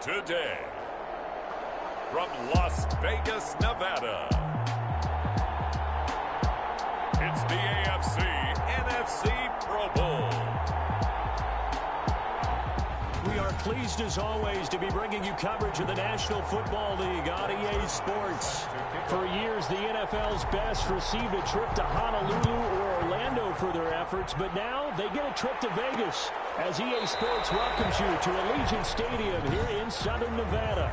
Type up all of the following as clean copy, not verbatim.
Today, from Las Vegas, Nevada, it's the AFC-NFC Pro Bowl. We are pleased, as always, to be bringing you coverage of the National Football League on EA Sports. For years, the NFL's best received a trip to Honolulu or Orlando for their efforts, but now they get a trip to Vegas as EA Sports welcomes you to Allegiant Stadium here in Southern Nevada.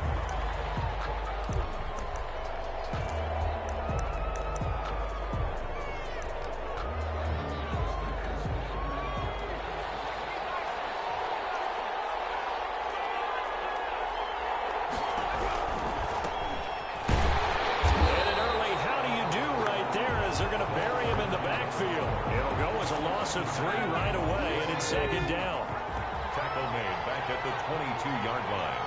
Of 3 right away, and it's second down. Tackle made back at the 22-yard line.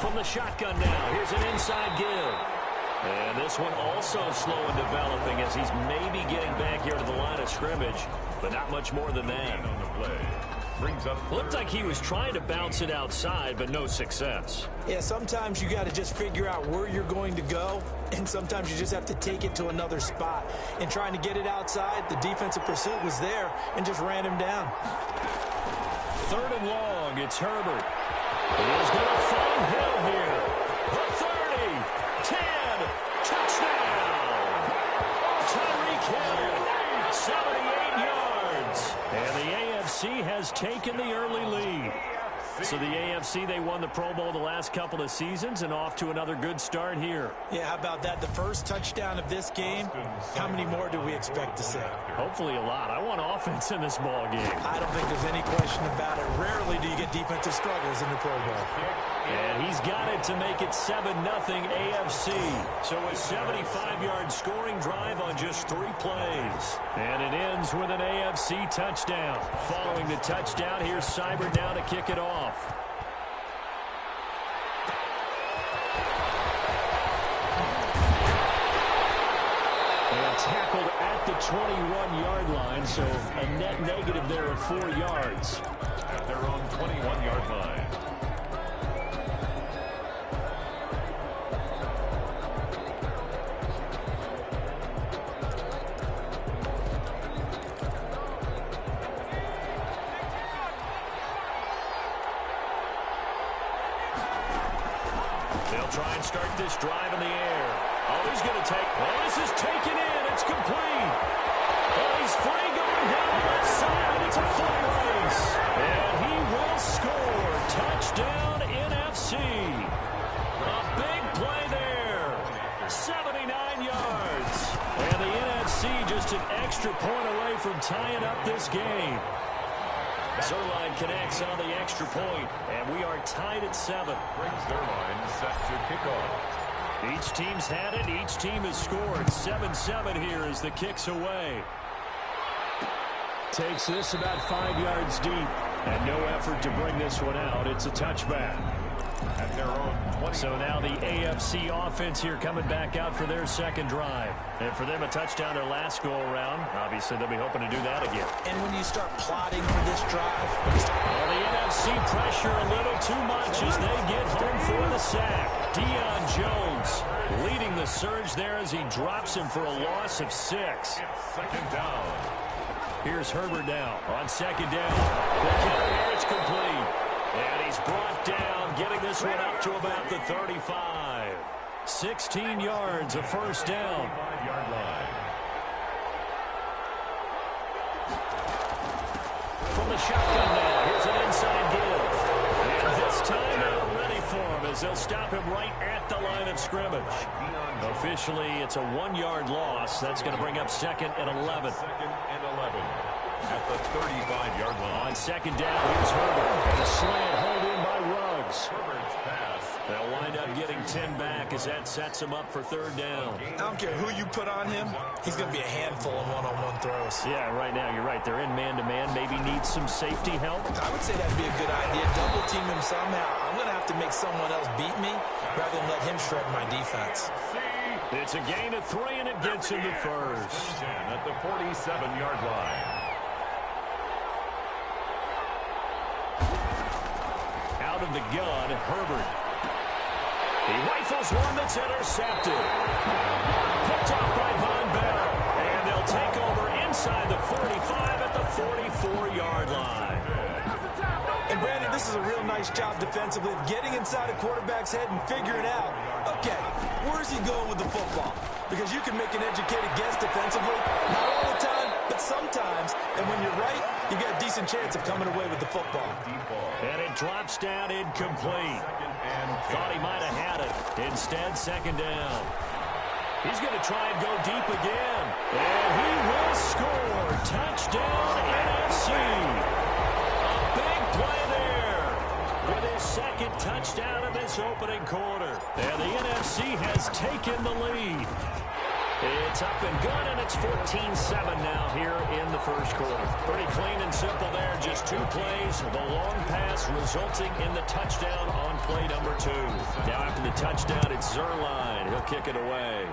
From the shotgun now, here's an inside give. And this one also slow in developing as he's maybe getting back here to the line of scrimmage, but not much more than that. On the play. Brings up looked like he was trying to bounce it outside, but no success. Yeah, sometimes you got to just figure out where you're going to go, and sometimes you just have to take it to another spot. And trying to get it outside, the defensive pursuit was there and just ran him down. 3rd and long, it's Herbert. He's going to find Hill here. The 30, 10, touchdown. Tyreek Hill, 78 yards. And the AFC has taken the early lead. So the AFC, they won the Pro Bowl the last couple of seasons and off to another good start here. Yeah, how about that? The first touchdown of this game, how many more do we expect to see? Hopefully a lot. I want offense in this ball game. I don't think there's any question about it. Rarely do you get defensive struggles in the Pro Bowl. And he's got it to make it 7-0 AFC. So a 75-yard scoring drive on just 3 plays. And it ends with an AFC touchdown. Following the touchdown, here's Seibert now to kick it off. And tackled at the 21-yard line, so a net negative there of 4 yards. At their own 21-yard line. They'll try and start this drive in the air. Oh, he's going to take. Well, this is taken in. It's complete. Oh, he's free going down the left side. It's a full race. And he will score. Touchdown, NFC. A big play there. 79 yards. And the NFC just an extra point away from tying up this game. Zerline connects on the extra point, and we are tied at 7. Zerline set to kick off. Each team's had it. Each team has scored. 7-7 here as the kick's away. Takes this about 5 yards deep, and no effort to bring this one out. It's a touchback. At their own 20. So now the AFC offense here coming back out for their second drive. And for them, a touchdown their last go-around. Obviously, they'll be hoping to do that again. And when you start plotting for this drive... Well, the NFC pressure a little too much as they get home for the sack. Deion Jones leading the surge there as he drops him for a loss of 6. It's second down. Here's Herbert now on second down. The counter here, it's complete. And he's brought down, getting this one up to about the 35. 16 yards, a first down. 5-yard line. From the shotgun now, here's an inside give. And this time they're ready for him as they'll stop him right at the line of scrimmage. Officially, it's a 1-yard loss. That's going to bring up 2nd and 11. 2nd and 11. At the 35-yard line. On second down, here's Herbert. And a slant hold in by Ruggs. Herbert's pass. They'll wind up getting 10 back as that sets him up for 3rd down. I don't care who you put on him, he's going to be a handful in one-on-one throws. Yeah, right now, you're right. They're in man-to-man. Maybe needs some safety help. I would say that'd be a good idea. Double team him somehow. I'm going to have to make someone else beat me rather than let him shred my defense. It's a gain of 3, and it gets him the first. At the 47-yard line. out of the gun, Herbert. He rifles one that's intercepted. Picked off by Von Bell. And they'll take over inside the 45 at the 44-yard line. And Brandon, this is a real nice job defensively of getting inside a quarterback's head and figuring out, okay, where's he going with the football? Because you can make an educated guess defensively, not all the time, but sometimes. And when you're right, you got a decent chance of coming away with the football. And it drops down incomplete. Thought he might have had it. Instead, second down. He's going to try and go deep again. And he will score. Touchdown, NFC. A big play there with his second touchdown of this opening quarter. And the NFC has taken the lead. It's up and good, and it's 14-7 now here in the first quarter. Pretty clean and simple there. Just two plays. The long pass resulting in the touchdown on play number 2. Now after the touchdown, it's Zuerlein. He'll kick it away.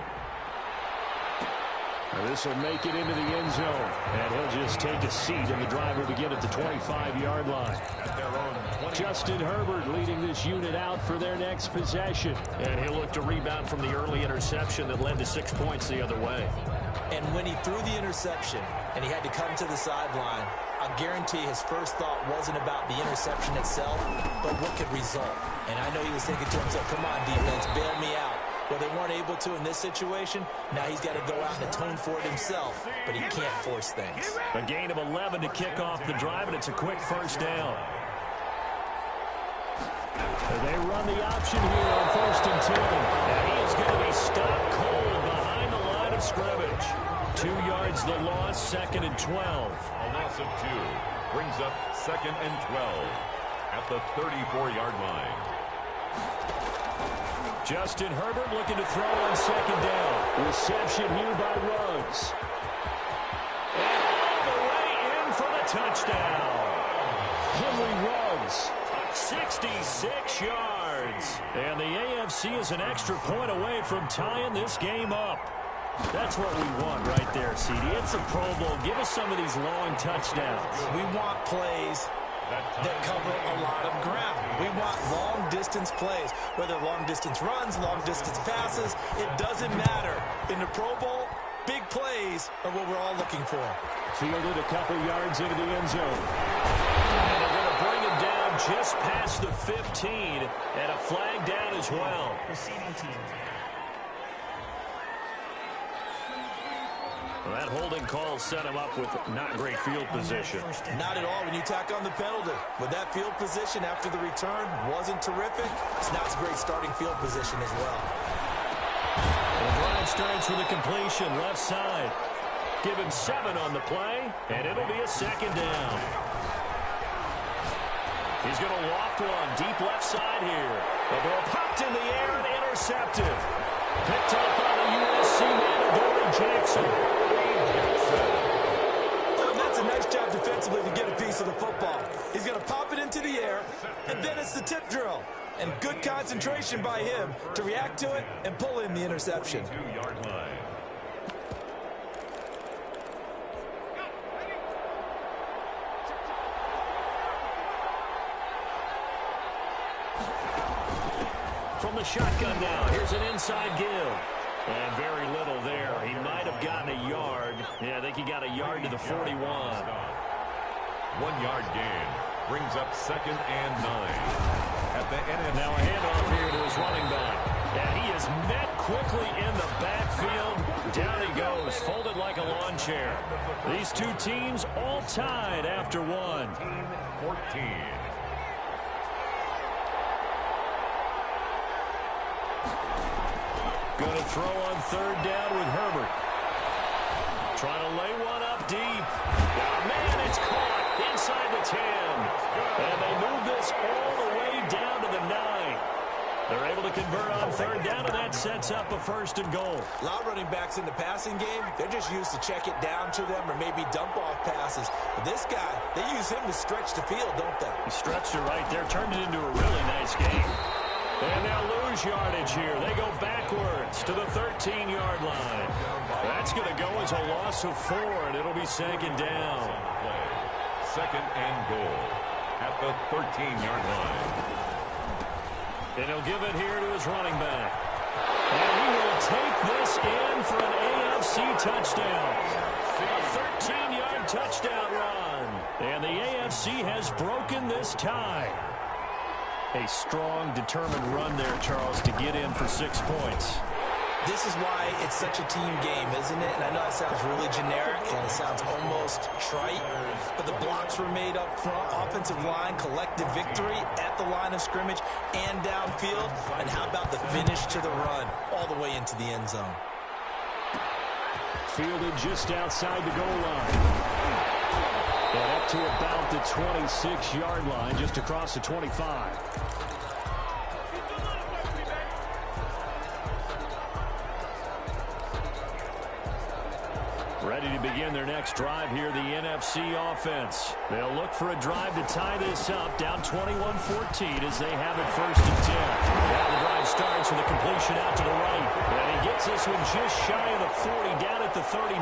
This will make it into the end zone. And he'll just take a seat, and the drive will begin at the 25-yard line. Justin Herbert leading this unit out for their next possession. And he'll look to rebound from the early interception that led to 6 points the other way. And when he threw the interception and he had to come to the sideline, I guarantee his first thought wasn't about the interception itself, but what could result. And I know he was thinking to himself, come on, defense, bail me out. Well, they weren't able to in this situation. Now he's got to go out and atone for it himself, but he can't force things. A gain of 11 to kick off the drive, and it's a quick first down. They run the option here on 1st and 10. And he is going to be stopped cold behind the line of scrimmage. 2 yards the loss, 2nd and 12. A loss of 2 brings up 2nd and 12 at the 34-yard line. Justin Herbert looking to throw on 2nd down. Reception here by Ruggs. And all the way in for the touchdown. Henry Ruggs. 66 yards. And the AFC is an extra point away from tying this game up. That's what we want right there, CD. It's a Pro Bowl. Give us some of these long touchdowns. We want plays that cover a lot of ground. We want long-distance plays, whether long-distance runs, long-distance passes. It doesn't matter. In the Pro Bowl, big plays are what we're all looking for. Fielded a couple yards into the end zone. And they're going to bring him down just past the 15, and a flag down as well. Receiving team. Well, that holding call set him up with not great field position. Not at all when you tack on the penalty. With that field position after the return wasn't terrific, it's not a great starting field position as well. The drive starts with a completion left side. Give him 7 on the play, and it'll be a 2nd down. He's going to loft one deep left side here. The ball popped in the air and intercepted. Picked up by the USC man, Adoree Jackson. That's a nice job defensively to get a piece of the football. He's going to pop it into the air, and then it's the tip drill. And good concentration by him to react to it and pull in the interception. 2-yard line. From the shotgun now, here's an inside give. And very little there. He might have gotten a yard. Yeah, I think he got a yard to the 41. 1 yard gain brings up 2nd and 9. At the NFC. Now a handoff here to his running back. And he is met quickly in the backfield. Down he goes, folded like a lawn chair. These two teams all tied after 1. 14. Going to throw on 3rd down with Herbert. Trying to lay one up deep. Oh, man, it's caught inside the 10. And they move this all the way down to the 9. They're able to convert on 3rd down, and that sets up a 1st and goal. A lot of running backs in the passing game, they're just used to check it down to them or maybe dump off passes. But this guy, they use him to stretch the field, don't they? He stretched it right there, turned it into a really nice game. And they'll lose yardage here. They go backwards to the 13-yard line. That's going to go as a loss of 4, and it'll be 2nd down. 2nd and goal at the 13-yard line. And he'll give it here to his running back. And he will take this in for an AFC touchdown. A 13-yard touchdown run. And the AFC has broken this tie. A strong, determined run there, Charles, to get in for 6 points. This is why it's such a team game, isn't it? And I know it sounds really generic and it sounds almost trite, but the blocks were made up front, offensive line, collective victory at the line of scrimmage and downfield. And how about the finish to the run all the way into the end zone? Fielded just outside the goal line. And up to about the 26-yard line, just across the 25. Ready to begin their next drive here, the NFC offense. They'll look for a drive to tie this up, down 21-14 as they have it 1st and 10. Now the drive starts with a completion out to the right. And he gets this one just shy of the 40, down at the 39.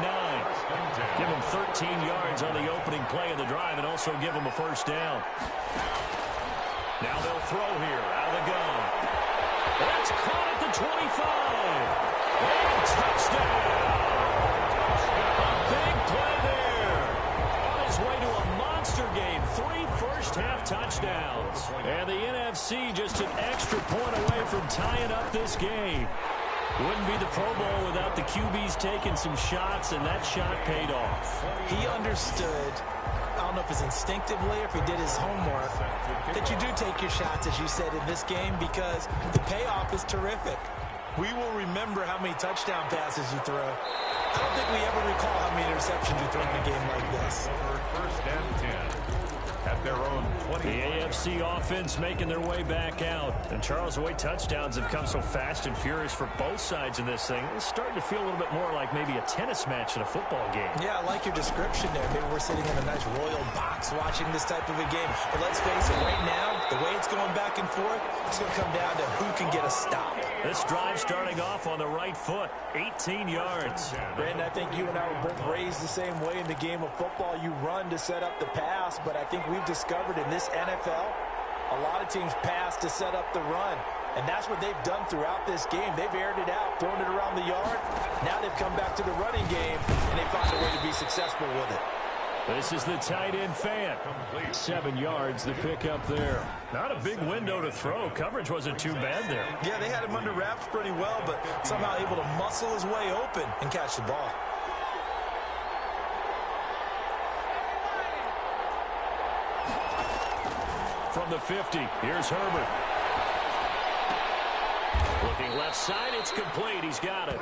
Give him 13 yards on the opening play of the drive and also give him a 1st down. Now they'll throw here out of the gun. That's caught at the 25. And touchdown. Big play there. On his way to a monster game. 3 first-half touchdowns. And the NFC just an extra point away from tying up this game. Wouldn't be the Pro Bowl without the QBs taking some shots, and that shot paid off. He understood, I don't know if it's instinctively or if he did his homework, that you do take your shots, as you said, in this game because the payoff is terrific. We will remember how many touchdown passes you throw. I don't think we ever recall how many interceptions you throw in a game like this. 1st and 10 at their own 20. The AFC offense making their way back out. And Charles, the way touchdowns have come so fast and furious for both sides in this thing, it's starting to feel a little bit more like maybe a tennis match in a football game. Yeah, I like your description there. Maybe we're sitting in a nice royal box watching this type of a game. But let's face it, right now, the way it's going back and forth, it's going to come down to who can get a stop. This drive starting off on the right foot, 18 yards. Brandon, I think you and I were both raised the same way in the game of football. You run to set up the pass, but I think we've discovered in this NFL, a lot of teams pass to set up the run. And that's what they've done throughout this game. They've aired it out, thrown it around the yard. Now they've come back to the running game, and they found a way to be successful with it. This is the tight end Fant. 7 yards, the pickup there. Not a big window to throw. Coverage wasn't too bad there. Yeah, they had him under wraps pretty well, but somehow able to muscle his way open and catch the ball. From the 50, here's Herbert. Looking left side, it's complete. He's got it.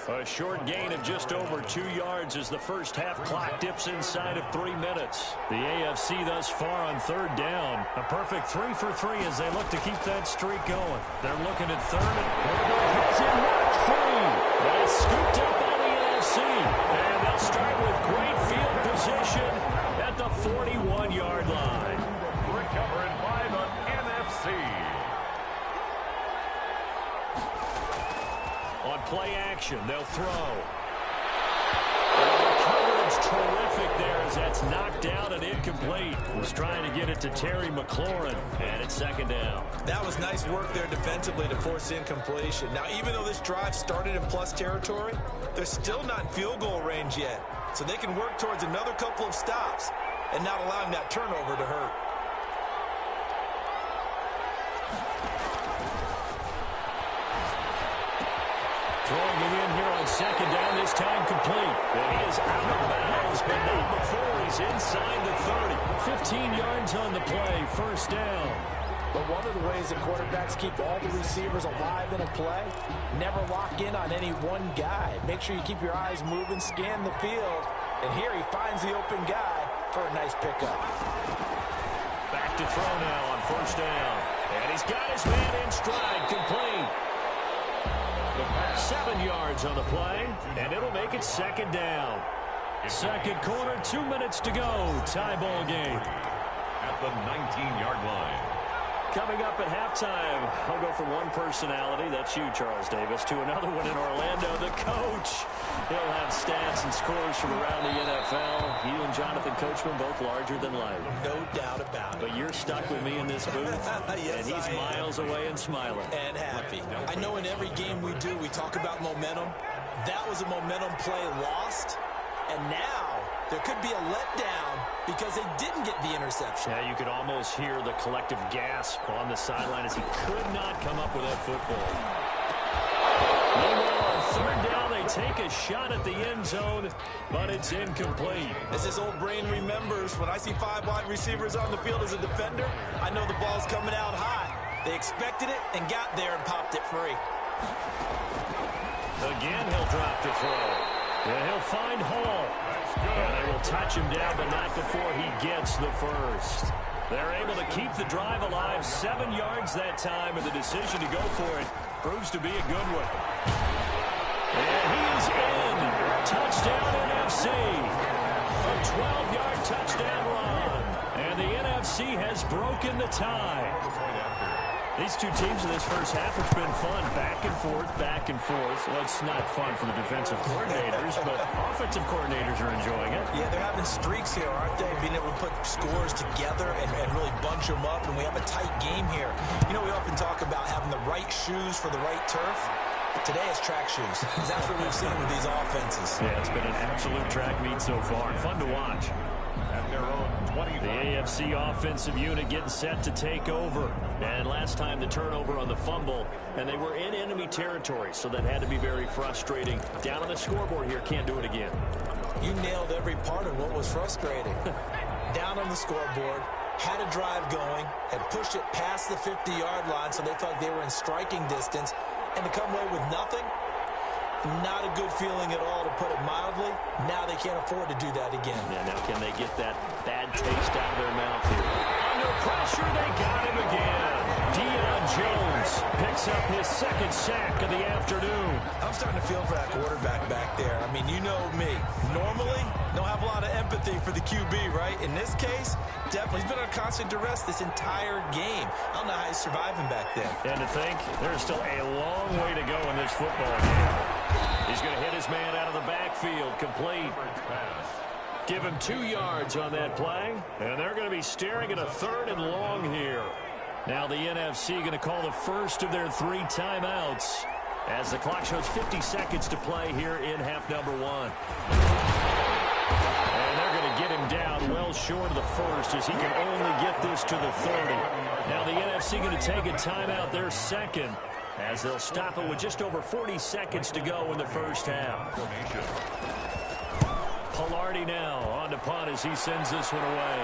A short gain of just over 2 yards as the first half clock dips inside of 3 minutes. The AFC thus far on 3rd down. A perfect 3 for 3 as they look to keep that streak going. They're looking at 3rd. Herbert has it knocked free. But it's scooped up by the NFC. And they'll start with great field position at the 41-yard line. Recovered by the NFC. On play action, they'll throw. The coverage terrific there as that's knocked down and incomplete. Was trying to get it to Terry McLaurin, and it's 2nd down. That was nice work there defensively to force incompletion. Now, even though this drive started in plus territory, they're still not in field goal range yet. So they can work towards another couple of stops and not allowing that turnover to hurt. Throwing it in here on 2nd down, this time complete. And he is out of bounds, but not before he's inside the 30. 15 yards on the play, 1st down. But one of the ways that quarterbacks keep all the receivers alive in a play, never lock in on any one guy. Make sure you keep your eyes moving, scan the field. And here he finds the open guy for a nice pickup. Back to throw now on 1st down. And he's got his man in stride, complete. 7 yards on the play, and it'll make it 2nd down. 2nd quarter, 2 minutes to go. Tie ball game. At the 19-yard line. Coming up at halftime, I'll go from one personality, that's you, Charles Davis, to another one in Orlando, the coach. He'll have stats and scores from around the NFL. You and Jonathan Coachman both larger than life. No doubt about it. But your stuck with me in this booth. Yes, and he's miles away and smiling. And happy. I know in every game we do, we talk about momentum. That was a momentum play lost. And now there could be a letdown because they didn't get the interception. Yeah, you could almost hear the collective gasp on the sideline as he could not come up with that football. Meanwhile, on third down, they take a shot at the end zone, but it's incomplete. As this old brain remembers, when I see 5 wide receivers on the field as a defender, I know the ball's coming out high. They expected it and got there and popped it free. Again, he'll drop to throw. And he'll find Hall. And they will touch him down, but not before he gets the first. They're able to keep the drive alive. 7 yards that time, and the decision to go for it proves to be a good one. And he is in. Touchdown NFC. A 12-yard touchdown run. And the NFC has broken the tie. These two teams in this first half, it's been fun. Back and forth, back and forth. Well, it's not fun for the defensive coordinators, but offensive coordinators are enjoying it. Yeah, they're having streaks here, aren't they? Being able to put scores together and really bunch them up, and we have a tight game here. You know, we often talk about having the right shoes for the right turf. Today it's track shoes. That's what we've seen with these offenses. Yeah, it's been an absolute track meet so far. Fun to watch. At their own 25. The AFC offensive unit getting set to take over. And last time the turnover on the fumble, and they were in enemy territory, so that had to be very frustrating. Down on the scoreboard here, can't do it again. You nailed every part of what was frustrating. Down on the scoreboard, had a drive going, had pushed it past the 50-yard line, so they thought they were in striking distance, and to come away with nothing, not a good feeling at all, to put it mildly. Now they can't afford to do that again. Yeah, now can they get that bad taste out of their mouth here? Under pressure, they got him again. Deion Jones picks up his second sack of the afternoon. I'm starting to feel for that quarterback back there. I mean, you know me. Normally, don't have a lot of empathy for the QB, right? In this case, definitely. He's been on constant duress this entire game. I don't know how he's surviving back there. And to think, there's still a long way to go in this football game. He's going to hit his man out of the backfield, complete. Give him 2 yards on that play, and they're going to be staring at a 3rd and long here. Now the NFC going to call the first of their 3 timeouts as the clock shows 50 seconds to play here in half number 1. And they're going to get him down well short of the first as he can only get this to the 30. Now the NFC going to take a timeout, their second, as they'll stop it with just over 40 seconds to go in the first half. Palardy now on to punt as he sends this one away.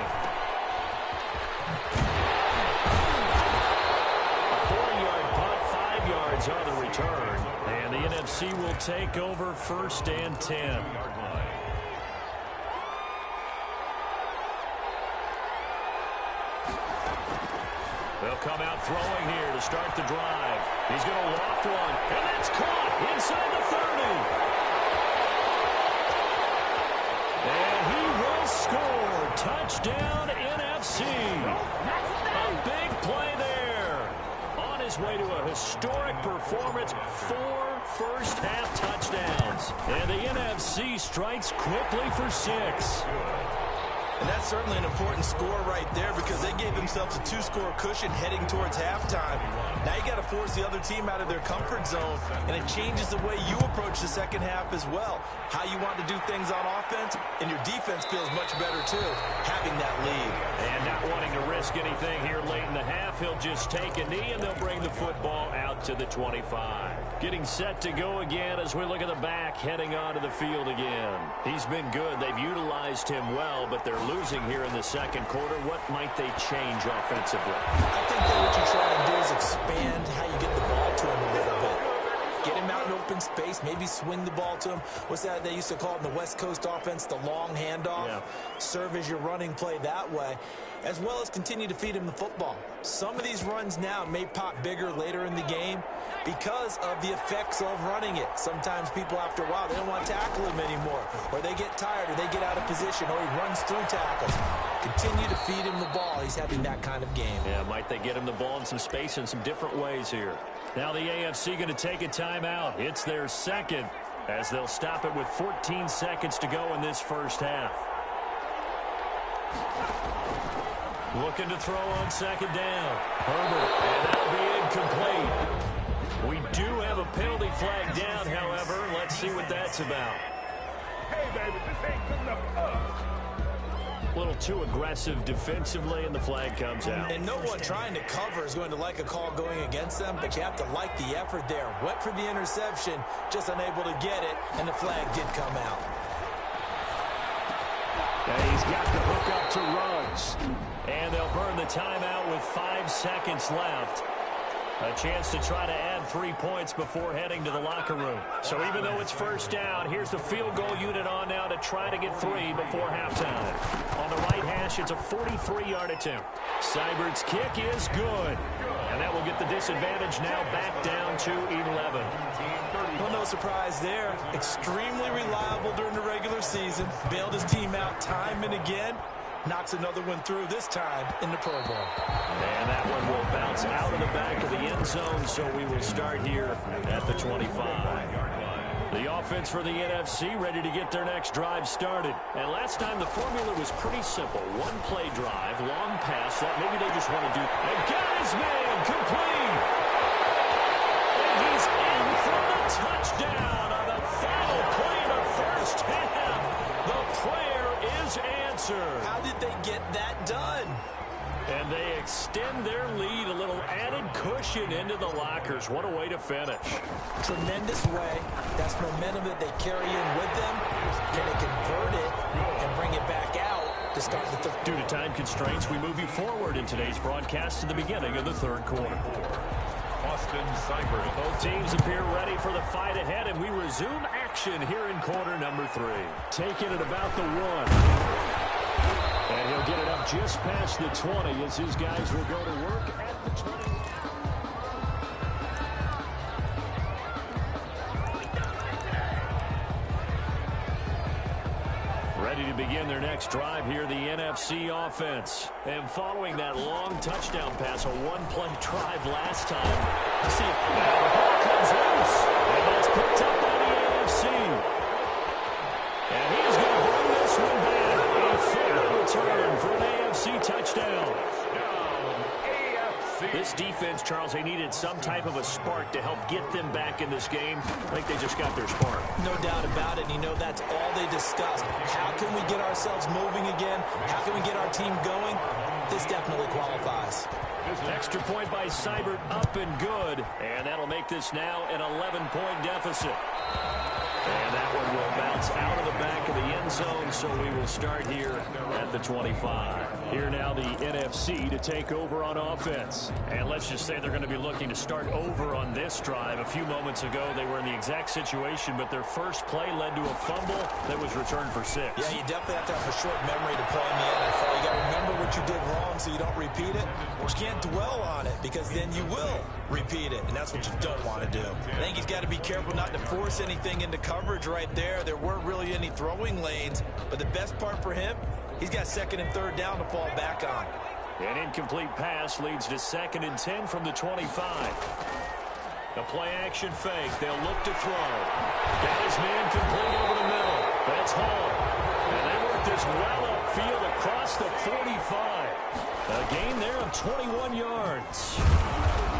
A 4-yard punt, 5 yards on the return. And the NFC will take over 1st and 10. They'll come out throwing here to start the drive. He's going to loft one, and that's caught inside the 30. And he will score. Touchdown, NFC. A big play there. On his way to a historic performance, 4 first-half touchdowns. And the NFC strikes quickly for 6. And that's certainly an important score right there because they gave themselves a 2-score cushion heading towards halftime. Now you got to force the other team out of their comfort zone, and it changes the way you approach the second half as well. How you want to do things on offense, and your defense feels much better too, having that lead. And not wanting to risk anything here late in the half, he'll just take a knee, and they'll bring the football out to the 25. Getting set to go again as we look at the back, heading onto the field again. He's been good. They've utilized him well, but they're losing here in the second quarter. What might they change offensively? I think that what you try to do is expand how you get the ball to him a little bit. Get him out in open space, maybe swing the ball to him. What's that they used to call it in the West Coast offense, the long handoff? Yeah. Serve as your running play that way, as well as continue to feed him the football. Some of these runs now may pop bigger later in the game because of the effects of running it. Sometimes people, after a while, they don't want to tackle him anymore, or they get tired, or they get out of position, or he runs through tackles. Continue to feed him the ball. He's having that kind of game. Yeah, might they get him the ball in some space in some different ways here. Now the AFC going to take a timeout. It's their second as they'll stop it with 14 seconds to go in this first half. Looking to throw on second down. Herbert, and that'll be incomplete. We do have a penalty flag down, however. Let's see what that's about. Hey, baby, this ain't good enough for us. A little too aggressive defensively, and the flag comes out. And no one trying to cover is going to like a call going against them, but you have to like the effort there. Went for the interception, just unable to get it, and the flag did come out. And he's got the hook up to Ruggs. And they'll burn the timeout with 5 seconds left. A chance to try to add 3 points before heading to the locker room. So even though it's first down, here's the field goal unit on now to try to get 3 before halftime. On the right hash, it's a 43-yard attempt. Seibert's kick is good. And that will get the disadvantage now back down to 11. Well, no surprise there. Extremely reliable during the regular season. Bailed his team out time and again. Knocks another one through, this time in the Pro Bowl. And that one will bounce out of the back of the end zone, so we will start here at the 25. The offense for the NFC ready to get their next drive started. And last time the formula was pretty simple. One play drive, long pass, that maybe they just want to do. And got his man, complete! And he's in for the touchdown on the final play of the first half. The prayer is answered. How did they get that done? And they extend their lead, a little added cushion into the lockers. What a way to finish. Tremendous way. That's momentum that they carry in with them. Can they convert it and bring it back out to start the third? Due to time constraints, we move you forward in today's broadcast to the beginning of the third quarter. Austin Seibert. Both teams appear ready for the fight ahead, and we resume action here in quarter number 3. Taking it about the 1. And he'll get it up just past the 20 as his guys will go to work at the 20. Ready to begin their next drive here, the NFC offense. And following that long touchdown pass, a one-play drive last time. Let's see if now the ball comes loose. And that's picked up by the AFC. And he's going to bring this one back. A fair return for an AFC touchdown. This defense, Charles, they needed some type of a spark to help get them back in this game. I think they just got their spark. No doubt about it. And you know that's all they discussed. How can we get ourselves moving again? How can we get our team going? This definitely qualifies. Extra point by Seibert, up and good. And that'll make this now an 11-point deficit. And that one will bounce out of the back of the end zone, so we will start here at the 25. Here now the NFC to take over on offense. And let's just say they're going to be looking to start over on this drive. A few moments ago, they were in the exact situation, but their first play led to a fumble that was returned for 6. Yeah, you definitely have to have a short memory to play in the NFL. You got to remember what you did wrong so you don't repeat it. But you can't dwell on it because then you will repeat it, and that's what you don't want to do. I think he's got to be careful not to force anything into coverage right there. There weren't really any throwing lanes, but the best part for him, he's got second and third down to fall back on. An incomplete pass leads to 2nd and 10 from the 25. The play-action fake. They'll look to throw. Got his man complete over the middle. That's Hall. And they work this well upfield across the 45. A gain there of 21 yards.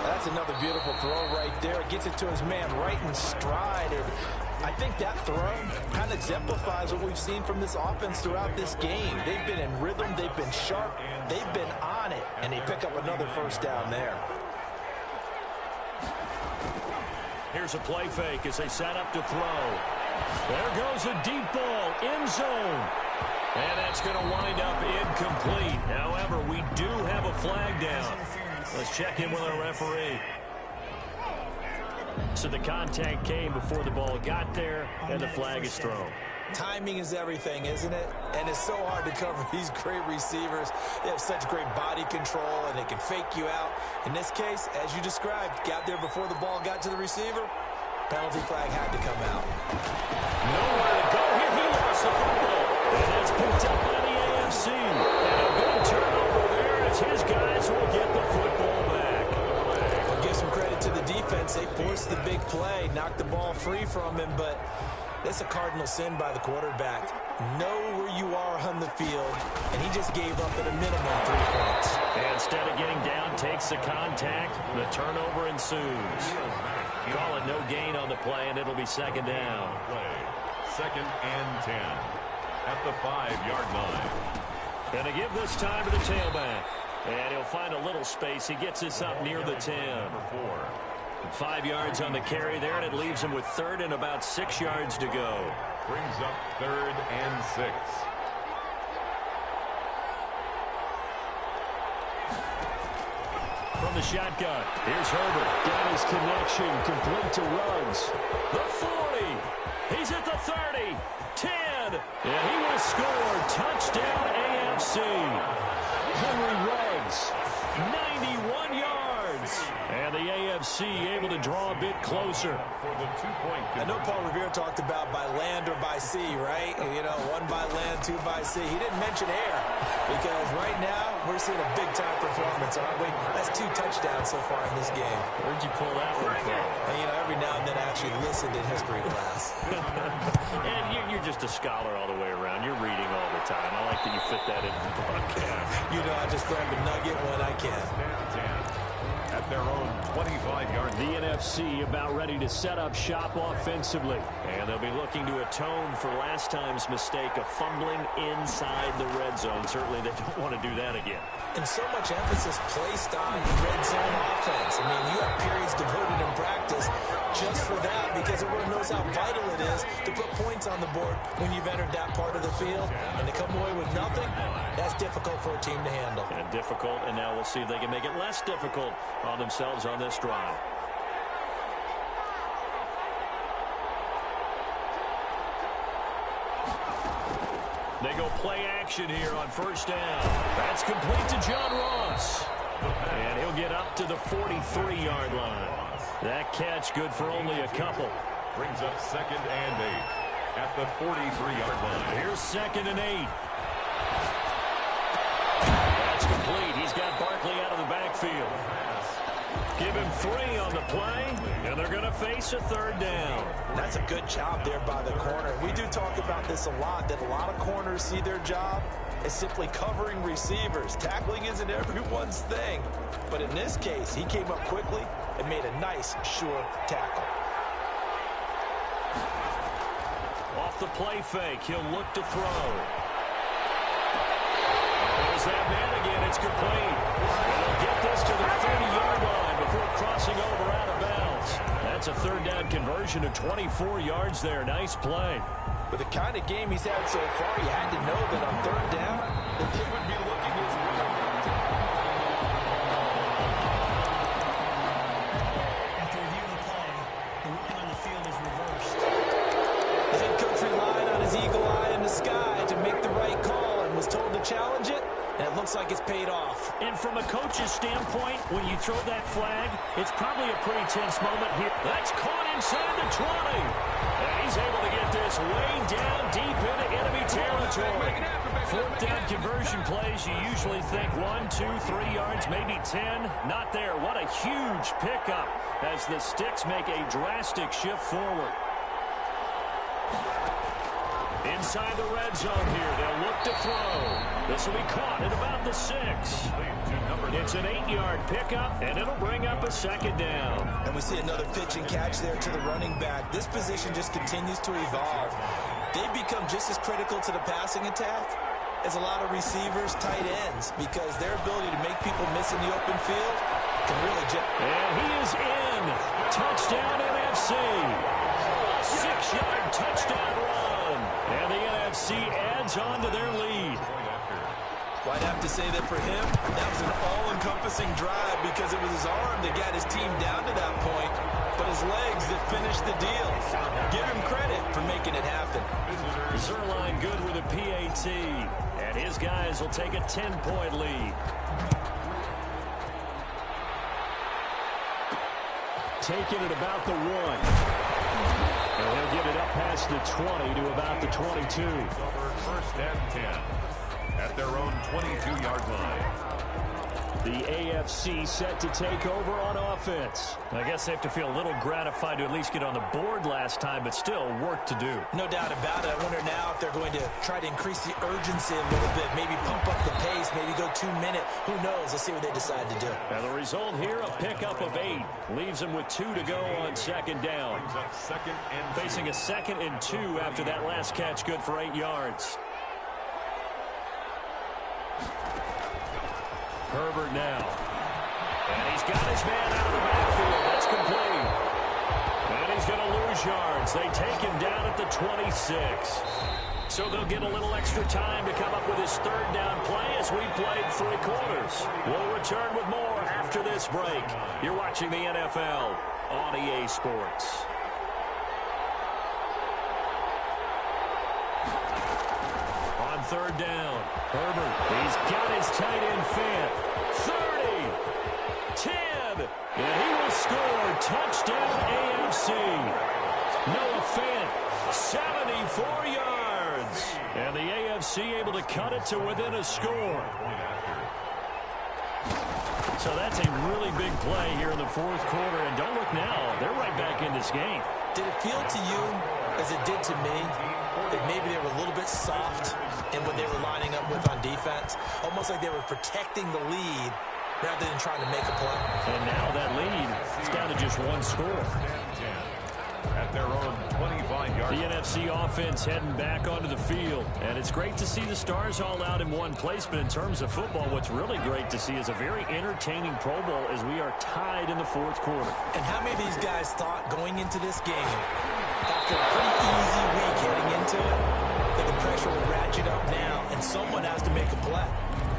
That's another beautiful throw right there. Gets it to his man right in stride. And I think that throw kind of exemplifies what we've seen from this offense throughout this game. They've been in rhythm. They've been sharp. They've been on it. And they pick up another first down there. Here's a play fake as they set up to throw. There goes a deep ball, end zone. And that's going to wind up incomplete. However, we do have a flag down. Let's check in with our referee. So the contact came before the ball got there, and the flag is thrown. Timing is everything, isn't it? And it's so hard to cover these great receivers. They have such great body control, and they can fake you out. In this case, as you described, got there before the ball got to the receiver. Penalty flag had to come out. Nowhere to go here. He lost the football. And that's picked up by the AFC. And a big turnover there as his guys will get the football back. I'll give some credit to the defense. They forced the big play, knocked the ball free from him, but it's a cardinal sin by the quarterback. know where you are on the field, and he just gave up at a minimum 3 points. And instead of getting down, takes the contact. The turnover ensues. Call it no gain on the play, and it'll be second down. Second and 10 at the 5-yard line. And to give this time to the tailback. And he'll find a little space. He gets this up near the 10. 5 yards on the carry there, and it leaves him with third and about 6 yards to go. Brings up third and 6. From the shotgun, here's Herbert. Got his connection, complete to Ruggs. The 40. He's at the 30. 10. And he will score. Touchdown AFC. Henry Ruggs, 91 yards. And the AFC able to draw a bit closer. I know Paul Revere talked about by land or by sea, right? You know, 1 by land, 2 by sea. He didn't mention air because right now we're seeing a big-time performance, aren't we? That's 2 touchdowns so far in this game. Where'd you pull that one from? And, you know, every now and then I actually listened in history class. And you're just a scholar all the way around. You're reading all the time. I like that you fit that into the broadcast. You know, I just grab a nugget when I can. At their own 25-yard. The NFC about ready to set up shop offensively. And they'll be looking to atone for last time's mistake of fumbling inside the red zone. Certainly they don't want to do that again. And so much emphasis placed on red zone offense. I mean, you have periods devoted in practice just for that because everyone knows how vital it is to put points on the board when you've entered that part of the field. And to come away with nothing, that's difficult for a team to handle. And difficult, and now we'll see if they can make it less difficult on themselves on this drive. They go play action here on first down. That's complete to John Ross. And he'll get up to the 43-yard line. That catch good for only a couple. Brings up second and 8 at the 43-yard line. Here's second and 8. That's complete. He's got Barkley out of the backfield. Give him 3 on the play, and they're going to face a third down. That's a good job there by the corner. We do talk about this a lot, that a lot of corners see their job as simply covering receivers. Tackling isn't everyone's thing. But in this case, he came up quickly and made a nice, sure tackle. Off the play fake, he'll look to throw. There's that man again. It's complete. And they'll get this to the 30-yard line before crossing over out of bounds. That's a third down conversion of 24 yards there. Nice play. With the kind of game he's had so far, you had to know that on third down that they would be looking as well. After reviewing the play, the rookie on the field is reversed. The head coach relied on his eagle eye in the sky to make the right call and was told to challenge it, and it looks like it's paid off. And from a coach's standpoint, when you throw that flag, it's probably a pretty tense moment here. That's caught inside the 20. And he's able to get this way down deep into enemy territory. Fourth down conversion plays, you usually think 1, 2, 3 yards, maybe 10. Not there. What a huge pickup as the Sticks make a drastic shift forward. Inside the red zone here, they'll look to throw. This will be caught at about the 6. It's an 8-yard pickup, and it'll bring up a second down. And we see another pitch and catch there to the running back. This position just continues to evolve. They've become just as critical to the passing attack as a lot of receivers, tight ends, because their ability to make people miss in the open field can really And he is in. Touchdown NFC. A 6-yard touchdown run. And the NFC adds on to their lead. Well, I'd have to say that for him, that was an all-encompassing drive because it was his arm that got his team down to that point, but his legs that finished the deal. Give him credit for making it happen. Zerline good with a PAT, and his guys will take a 10-point lead. Taking it about the 1. And he'll get it up past the 20 to about the 22. First and 10 at their own 22-yard line. The AFC set to take over on offense. I guess they have to feel a little gratified to at least get on the board last time, but still work to do. No doubt about it. I wonder now if they're going to try to increase the urgency a little bit, maybe pump up the pace, maybe go 2-minute. Who knows? Let's see what they decide to do. And the result here, a pickup of 8. Leaves them with 2 to go on second down. Facing a 2nd and 2 after that last catch, good for 8 yards. Herbert now. And he's got his man out of the backfield. That's complete. And he's going to lose yards. They take him down at the 26. So they'll get a little extra time to come up with his 3rd down play as we played 3 quarters. We'll return with more after this break. You're watching the NFL on EA Sports. On 3rd down, Herbert, he's got his tight end Fant. 30, 10, and he will score. Touchdown AFC. Noah Fant, 74 yards. And the AFC able to cut it to within a score. So that's a really big play here in the 4th quarter. And don't look now, they're right back in this game. Did it feel to you, as it did to me, that maybe they were a little bit soft in what they were lining up with on defense? Almost like they were protecting the lead rather than trying to make a play. And now that lead is down to just 1 score. At their own 25-yard. The NFC offense heading back onto the field. And it's great to see the stars all out in one place. But in terms of football, what's really great to see is a very entertaining Pro Bowl as we are tied in the 4th quarter. And how many of these guys thought going into this game, after a pretty easy week heading into it, that the pressure would ratchet up now and someone has to make a play,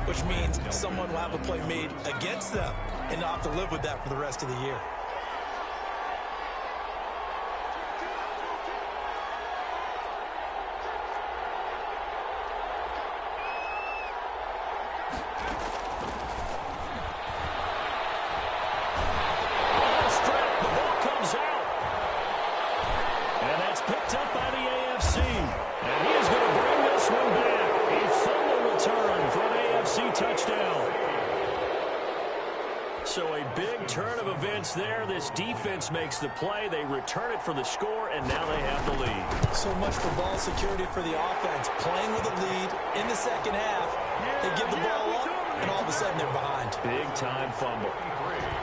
which means someone will have a play made against them and not have to live with that for the rest of the year. There, this defense makes the play. They return it for the score, and now they have the lead. So much for ball security for the offense. Playing with a lead in the 2nd half, they give the ball up, and all of a sudden they're behind. Big-time fumble.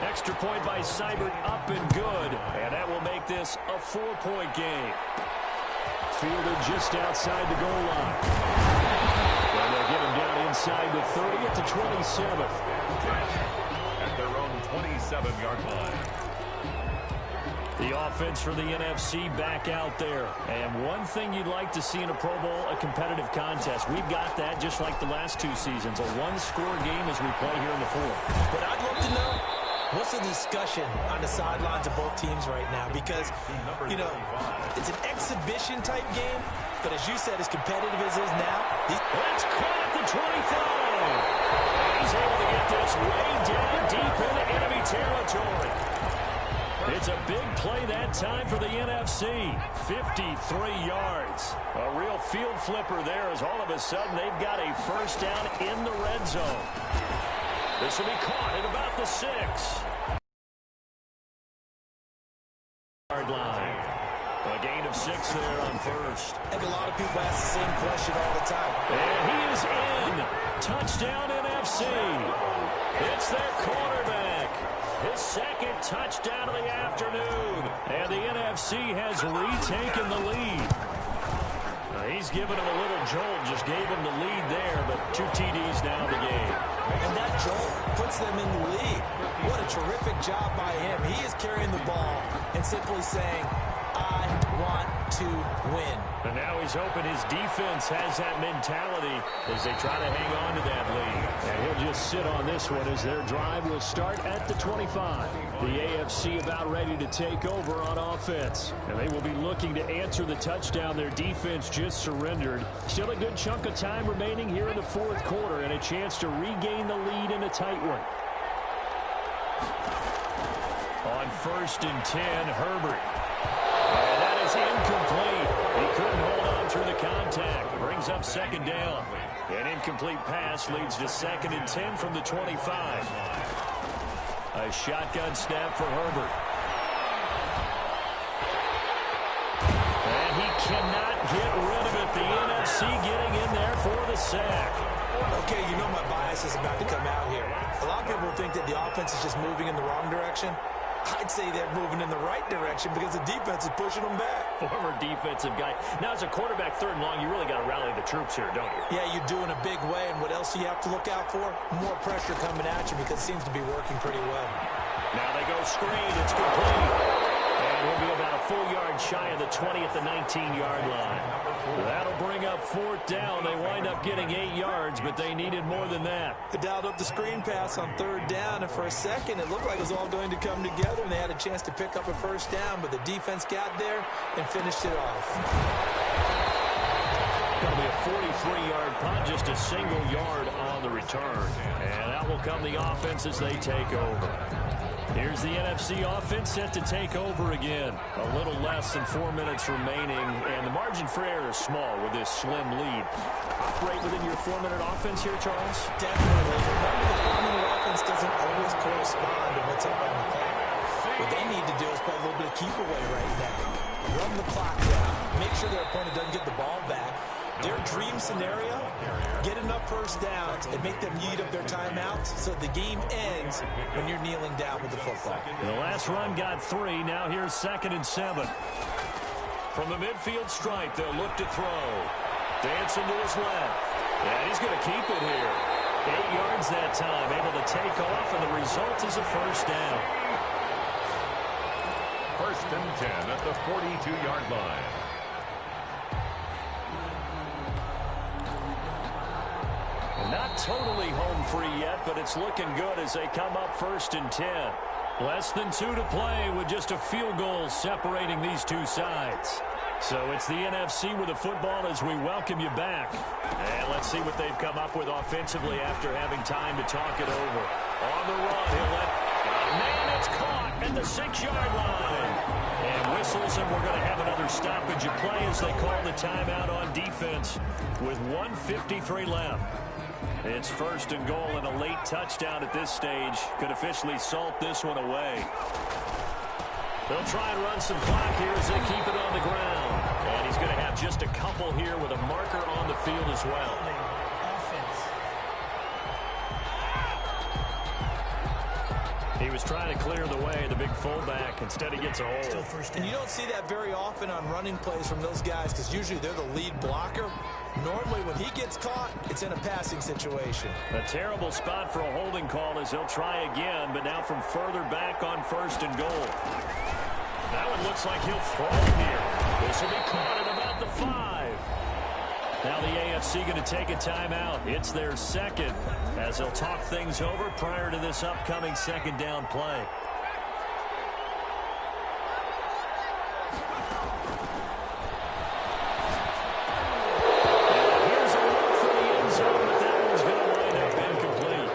Extra point by Seibert, up and good, and that will make this a 4-point game. Fielded just outside the goal line. And they'll get him down inside the 30 at the 27. At their own 27-yard line. The offense for the NFC back out there. And one thing you'd like to see in a Pro Bowl, a competitive contest. We've got that just like the last 2 seasons. A 1-score game as we play here in the 4th. But I'd love to know, what's the discussion on the sidelines of both teams right now? Because, you know, it's an exhibition-type game. But as you said, as competitive as it is now. That's caught at the 25. He's able to get this way down deep into enemy territory. It's a big play that time for the NFC. 53 yards. A real field flipper there as all of a sudden they've got a 1st down in the red zone. This will be caught at about the 6-yard line. A gain of 6 there on 1st. I think a lot of people ask the same question all the time. And he is in. Touchdown NFC. It's their quarterback. His 2nd touchdown of the afternoon. And the NFC has retaken the lead. He's given him a little jolt. Just gave him the lead there, but 2 TDs now in the game. And that jolt puts them in the lead. What a terrific job by him. He is carrying the ball and simply saying, I want to win. And now he's hoping his defense has that mentality as they try to hang on to that lead. And he'll just sit on this one as their drive will start at the 25. The AFC about ready to take over on offense. And they will be looking to answer the touchdown their defense just surrendered. Still a good chunk of time remaining here in the 4th quarter and a chance to regain the lead in a tight one. On 1st and 10, Herbert. And that is incomplete. He couldn't hold on through the contact. Brings up 2nd down. An incomplete pass leads to 2nd and 10 from the 25. A shotgun snap for Herbert. And he cannot get rid of it. The NFC getting in there for the sack. Okay, you know my bias is about to come out here. A lot of people think that the offense is just moving in the wrong direction. I'd say they're moving in the right direction because the defense is pushing them back. Former defensive guy. Now, as a quarterback, 3rd and long, you really got to rally the troops here, don't you? Yeah, you do in a big way. And what else do you have to look out for? More pressure coming at you because it seems to be working pretty well. Now they go screen. It's complete. And we'll be about a full yard shy of the 20 at the 19-yard line. That'll bring up 4th down. They wind up getting 8 yards, but they needed more than that. They dialed up the screen pass on 3rd down, and for a second it looked like it was all going to come together, and they had a chance to pick up a 1st down, but the defense got there and finished it off. It'll be a 43-yard punt, just a single yard on the return. And out will come the offense as they take over. Here's the NFC offense set to take over again. A little less than 4 minutes remaining, and the margin for error is small with this slim lead. Operate within your 4-minute offense here, Charles? Definitely. Remember, the 4-minute offense doesn't always correspond to what's up on the clock. What they need to do is play a little bit of keep away right now. Run the clock down. Make sure their opponent doesn't get the ball back. Their dream scenario, get enough 1st downs and make them eat up their timeouts so the game ends when you're kneeling down with the football. The last run got 3. Now here's 2nd and 7. From the midfield stripe, they'll look to throw. Dancing to his left. And he's going to keep it here. 8 yards that time, able to take off, and the result is a 1st down. 1st and 10 at the 42-yard line. Not totally home free yet, but it's looking good as they come up 1st and 10. Less than 2 to play with just a field goal separating these two sides. So it's the NFC with the football as we welcome you back. And let's see what they've come up with offensively after having time to talk it over. On the run, he'll let... Man, it's caught at the 6-yard line. And whistles, and we're going to have another stoppage of play as they call the timeout on defense with 1:53 left. It's 1st and goal, and a late touchdown at this stage could officially salt this one away. They'll try and run some clock here as they keep it on the ground. And he's going to have just a couple here with a marker on the field as well. He was trying to clear the way, the big fullback. Instead, he gets a hold. And you don't see that very often on running plays from those guys because usually they're the lead blocker. Normally, when he gets caught, it's in a passing situation. A terrible spot for a holding call as he'll try again, but now from further back on 1st and goal. That one looks like he'll throw here. This will be caught at about the 5. Now the AFC going to take a timeout. It's their 2nd as they'll talk things over prior to this upcoming 2nd down play. Here's a look for the end zone, but that one's going to wind up incomplete.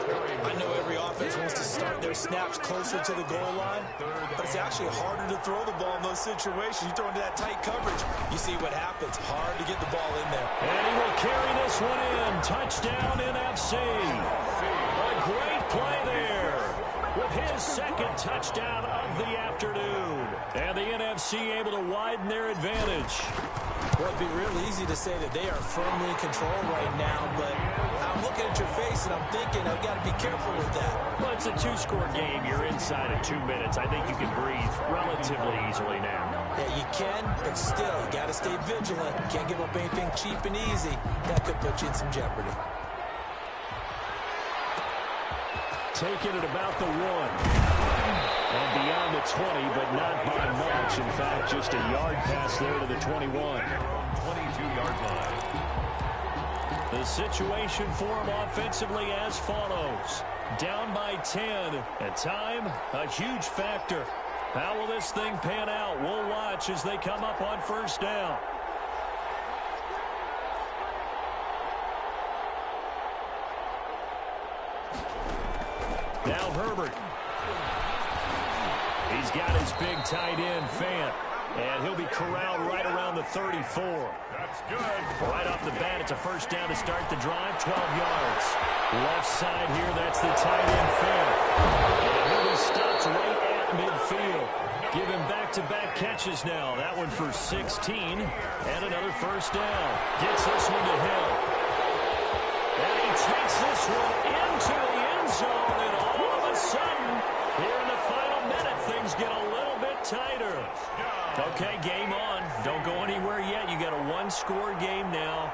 I know every offense wants to start their snaps closer to the goal line, but it's actually harder to throw the ball in those situations. You throw into that tight coverage, you see what happens. Hard to get the ball in there. And he will carry this one in. Touchdown NFC. A great play there with his 2nd touchdown of the afternoon. And the NFC able to widen their advantage. Well, it'd be real easy to say that they are firmly in control right now, but I'm looking at your face and I'm thinking I've got to be careful with that. Well, it's a 2-score game. You're inside of 2 minutes. I think you can breathe relatively easily now. Yeah, you can, but still, you got to stay vigilant. Can't give up anything cheap and easy. That could put you in some jeopardy. Taking it about the 1. And beyond the 20, but not by much. In fact, just a yard pass there to the 21. 22-yard line. The situation for him offensively as follows. Down by 10. At time, a huge factor. How will this thing pan out? We'll watch as they come up on 1st down. Now Herbert. He's got his big tight end, Fant. And he'll be corralled right around the 34. That's good. Right off the bat, it's a 1st down to start the drive, 12 yards. Left side here, that's the tight end, Fant. And he'll be catches now. That one for 16. And another first down. Gets this one to Hill. And he takes this one into the end zone. And all of a sudden, here in the final minute, things get a little bit tighter. Okay, game on. Don't go anywhere yet. You got a one-score game now.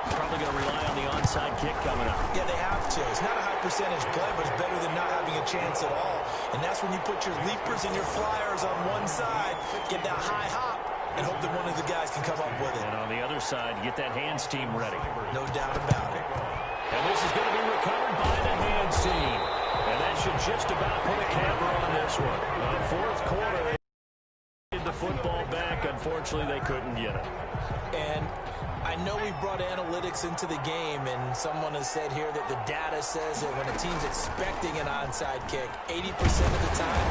Probably going to rely on the onside kick coming up. Yeah, they have to. It's not a high percentage play, but it's better than not having a chance at all. And that's when you put your leapers and your flyers on one side, get that high hop, and hope that one of the guys can come up with it. And on the other side, get that hands team ready. No doubt about it. And this is going to be recovered by the hands team. And that should just about put a camera on this one. Fourth quarter, they did the football back. Unfortunately, they couldn't get it. And I know we brought analytics into the game, and someone has said here that the data says that when a team's expecting an onside kick, 80% of the time,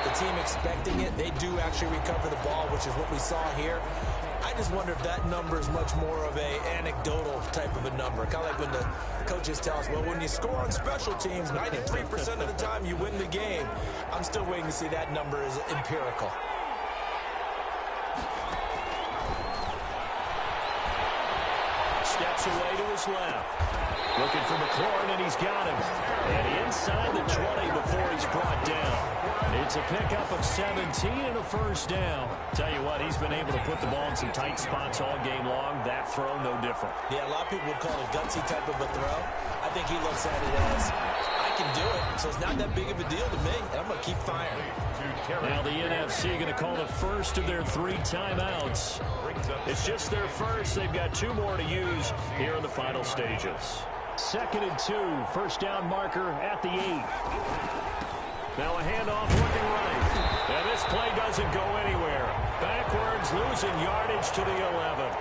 the team expecting it, they do actually recover the ball, which is what we saw here. I just wonder if that number is much more of a anecdotal type of a number. Kind of like when the coaches tell us, well, when you score on special teams, 93% of the time you win the game. I'm still waiting to see that number is empirical. Steps away to his left. Looking for McLaurin, and he's got him. And inside the 20 before he's brought down. It's a pickup of 17 and a first down. Tell you what, he's been able to put the ball in some tight spots all game long. That throw, no different. Yeah, a lot of people would call it a gutsy type of a throw. I think he looks at it as, I can do it, so it's not that big of a deal to me, and I'm going to keep firing. Now the NFC going to call the first of their 3 timeouts. It's just their first. They've got 2 more to use here in the final stages. 2nd and 2, first down marker at the 8. Now a handoff looking right. And this play doesn't go anywhere. Backwards, losing yardage to the 11.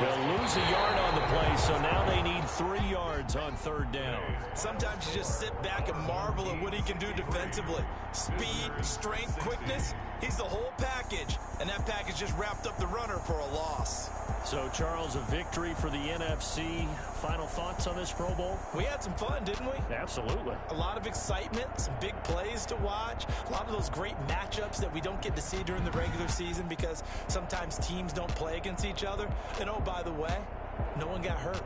They'll lose a yard on the play, so now they need 3 yards on 3rd down. Sometimes you just sit back and marvel at what he can do defensively. Speed, strength, quickness, he's the whole package. And that package just wrapped up the runner for a loss. So, Charles, a victory for the NFC. Final thoughts on this Pro Bowl? We had some fun, didn't we? Absolutely. A lot of excitement, some big plays to watch, a lot of those great matchups that we don't get to see during the regular season because sometimes teams don't play against each other. And, oh, by the way, no one got hurt.